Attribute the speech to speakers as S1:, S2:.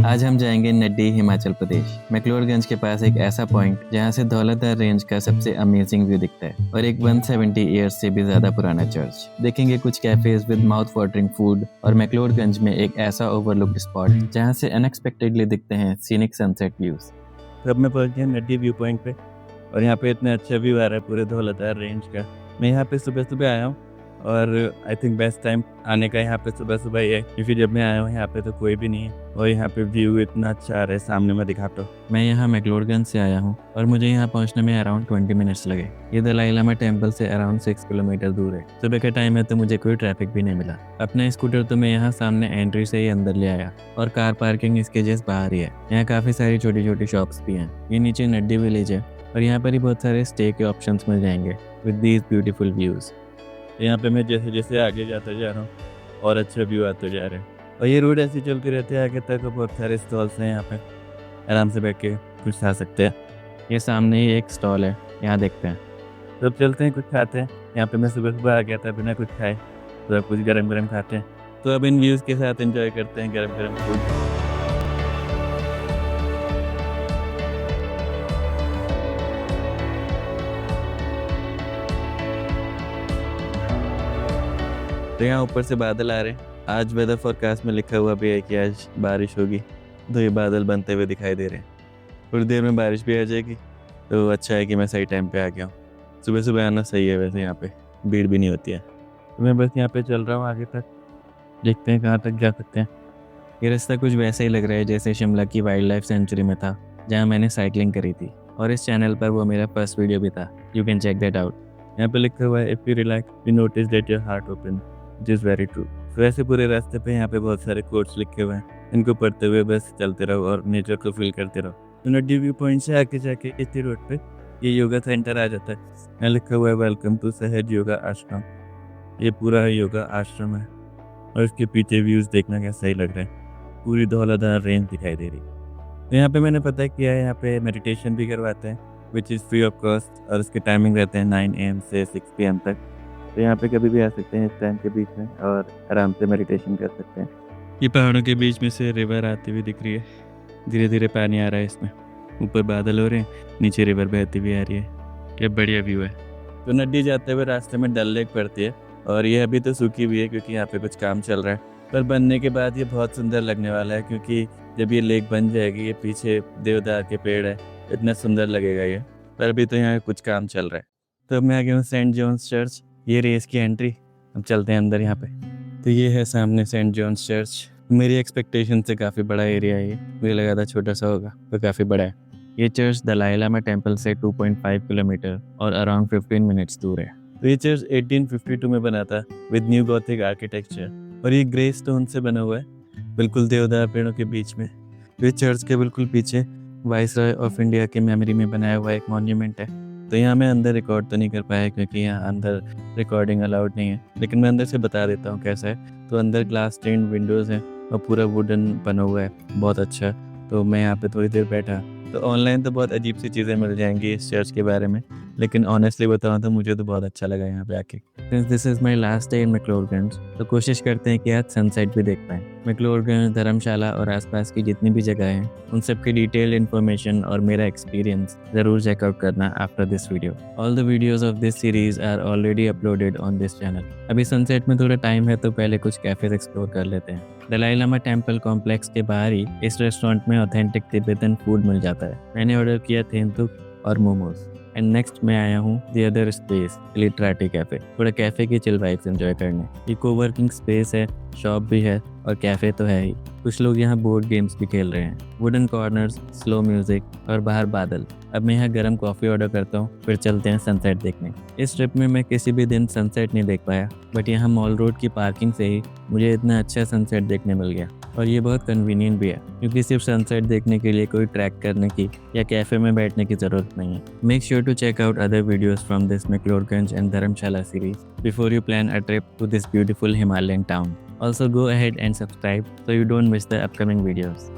S1: आज हम जाएंगे नड्डी हिमाचल प्रदेश। मैक्लोडगंज के पास एक ऐसा पॉइंट जहां से दौलतदार रेंज का सबसे अमेजिंग व्यू दिखता है और एक 170 ईयर्स से भी ज्यादा पुराना चर्च। देखेंगे कुछ cafes with mouth watering food और मैक्लोडगंज में एक ऐसा ओवरलुक्ड स्पॉट जहां से अनएक्सपेक्टेडली दिखते हैं सीनिक सनसेट व्यूज।
S2: तब मैं पहुंच गया नड्डी व्यू पॉइंट पे और यहाँ पे इतना अच्छा व्यू आ रहा है पूरे धौलधार रेंज का। मैं यहाँ पे सुबह सुबह आया हूँ और आई थिंक बेस्ट टाइम आने का यहाँ पे सुबह सुबह ही है, क्योंकि जब मैं आया हूँ यहाँ पे तो कोई भी नहीं है और यहाँ पे व्यू इतना अच्छा आ रहा है। सामने मैं दिखाता हूँ।
S1: मैं यहाँ मैक्लोडगंज से आया हूँ और मुझे यहाँ पहुँचने में अराउंड 20 मिनट्स लगे। ये दलाई लामा टेम्पल से अराउंड 6 किलोमीटर दूर है। सुबह का टाइम है तो मुझे कोई ट्रैफिक भी नहीं मिला। अपना स्कूटर तो मैं यहाँ सामने एंट्री से ही अंदर ले आया और कार पार्किंग इसके जस्ट बाहर ही है। यहाँ काफ़ी सारी छोटी छोटी शॉप्स भी हैं। ये नीचे नड्डी विलेज है और यहाँ पर ही बहुत सारे स्टे के ऑप्शंस मिल जाएंगे विद दीज ब्यूटीफुल व्यूज़।
S2: यहाँ पे मैं जैसे जैसे आगे जाता जा रहा हूँ और अच्छा व्यू आते जा रहे हैं और ये रोड ऐसी चलती रहती है आगे तक। बहुत सारे स्टॉल्स हैं यहाँ पे, आराम से बैठ के कुछ खा सकते हैं।
S1: ये सामने ही एक स्टॉल है, यहाँ देखते हैं।
S2: तो अब चलते हैं कुछ खाते हैं। यहाँ पे मैं सुबह सुबह आ गया था बिना कुछ खाए, तो अब कुछ गरम गरम खाते हैं। तो अब इन व्यूज़ के साथ एंजॉय करते हैं गरम गरम फूड। तो यहाँ ऊपर से बादल आ रहे हैं। आज वेदर फोरकास्ट में लिखा हुआ भी है कि आज बारिश होगी, तो ये बादल बनते हुए दिखाई दे रहे हैं। थोड़ी देर में बारिश भी आ जाएगी, तो अच्छा है कि मैं सही टाइम पे आ गया हूँ। सुबह सुबह आना सही है, वैसे यहाँ पे भीड़ भी नहीं होती है। तो मैं बस यहाँ पे चल रहा हूँ आगे तक, देखते हैं कहाँ तक जा सकते हैं।
S1: ये रास्ता कुछ वैसा ही लग रहा है जैसे शिमला की वाइल्ड लाइफ सेंचुरी में था, जहाँ मैंने साइकिलिंग करी थी और इस चैनल पर वो मेरा फर्स्ट वीडियो भी था। You can check that out.
S2: यहाँ पे लिखा हुआ है if you relax you notice that your heart open, it is very true. तो ऐसे पूरे रास्ते पे यहाँ पे बहुत सारे कोट्स लिखे हुए हैं, इनको पढ़ते हुए बस चलते रहो और नेचर को फील करते रहो। तो नड्डी व्यू पॉइंट से आके जाके इसी रोड पे ये योगा सेंटर आ जाता है। यहाँ लिखा हुआ है वेलकम टू सहज योगा आश्रम। ये पूरा योगा आश्रम है और इसके पीछे व्यूज़ देखना कैसा ही लग रहा है। पूरी धौलाधार रेंज दिखाई दे रही है। तो यहाँ पे मैंने पता किया है, यहाँ पे मेडिटेशन भी करवाते हैं which is free of cost और इसके टाइमिंग रहते हैं 9 AM से 6 PM तक। तो यहाँ पे कभी भी आ सकते हैं इस टाइम के बीच में और आराम से मेडिटेशन कर सकते हैं।
S1: ये पहाड़ों के बीच में से रिवर आती हुई दिख रही है। धीरे धीरे पानी आ रहा है इसमें, ऊपर बादल हो रहे हैं, नीचे रिवर बहती हुई आ रही है। ये बढ़िया व्यू है।
S2: तो नड्डी जाते हुए रास्ते में डल लेक पड़ती है और ये अभी तो सूखी हुई है क्योंकि यहाँ पे कुछ काम चल रहा है, पर बनने के बाद ये बहुत सुंदर लगने वाला है, क्योंकि जब ये लेक बन जाएगी, ये पीछे देवदार के पेड़ है, इतना सुंदर लगेगा ये। पर अभी तो यहाँ कुछ काम चल रहा है। तो मैं आ गया हूँ सेंट जॉन्स चर्च। ये रेस की एंट्री। अब चलते हैं अंदर। यहाँ पे तो ये है सामने सेंट जॉन्स चर्च। मेरी एक्सपेक्टेशन से काफ़ी बड़ा एरिया है ये, मुझे लगा था छोटा सा होगा, पर काफ़ी बड़ा है। ये चर्च दलाई लामा टेम्पल से 2.5 किलोमीटर और अराउंड 15 मिनट्स दूर है। तो ये चर्च 1852 में बना था विद न्यू गॉथिक आर्किटेक्चर और ये ग्रे स्टोन से बना हुआ है, बिल्कुल देवदार पेड़ों के बीच में। तो ये चर्च के बिल्कुल पीछे वाइसरॉय ऑफ इंडिया की मेमोरी में बनाया हुआ एक मॉन्यूमेंट है। तो यहाँ मैं अंदर रिकॉर्ड तो नहीं कर पाया क्योंकि यहाँ अंदर रिकॉर्डिंग अलाउड नहीं है, लेकिन मैं अंदर से बता देता हूँ कैसा है। तो अंदर ग्लास टेंड विंडोज़ हैं और पूरा वुडन बना हुआ है, बहुत अच्छा। तो मैं यहाँ पे थोड़ी देर बैठा। तो ऑनलाइन तो बहुत अजीब सी चीज़ें मिल जाएंगी इस चर्च के बारे में, लेकिन ऑनेस्टली बताऊँ तो मुझे तो बहुत अच्छा लगा यहाँ पे आके।
S1: Since this is my last day in McLeodganj, तो कोशिश करते हैं कि आज सनसेट भी देख पाएँ। मैक्लोडगंज, धर्मशाला और आसपास की जितनी भी जगह हैं, उन सब की डिटेल्ड इन्फॉर्मेशन और मेरा एक्सपीरियंस ज़रूर चेकआउट करना after this video. All the videos of this series are already uploaded on this channel. अभी सनसेट में थोड़ा टाइम है तो पहले कुछ कैफेज एक्सप्लोर कर लेते हैं। दलाई लामा टेम्पल कॉम्प्लेक्स के बाहर ही इस रेस्टोरेंट में ऑथेंटिक तिब्बतन फूड मिल जाता है। मैंने ऑर्डर किया थेंतुक और मोमोज। एंड नेक्स्ट मैं आया हूँ द अदर स्पेस लिटराटी कैफे, थोड़ा कैफे की चिल वाइब्स एंजॉय करने। ये कोवर्किंग स्पेस है, शॉप भी है और कैफे तो है ही। कुछ लोग यहाँ बोर्ड गेम्स भी खेल रहे हैं। वुडन कॉर्नर्स, स्लो म्यूजिक और बाहर बादल। अब मैं यहाँ गर्म कॉफ़ी ऑर्डर करता हूँ, फिर चलते हैं सनसेट देखने। इस ट्रिप में मैं किसी भी दिन सनसेट नहीं देख पाया, बट यहाँ मॉल रोड की पार्किंग से ही मुझे इतना अच्छा सनसेट देखने मिल गया। और ये बहुत कन्वीनियंट भी है क्योंकि सिर्फ सनसेट देखने के लिए कोई ट्रैक करने की या कैफ़े में बैठने की ज़रूरत नहीं है। Make sure to check out other videos from this McLeodganj and Dharamshala series before you plan a trip to this beautiful Himalayan town. Also go ahead and subscribe so you don't miss the upcoming videos.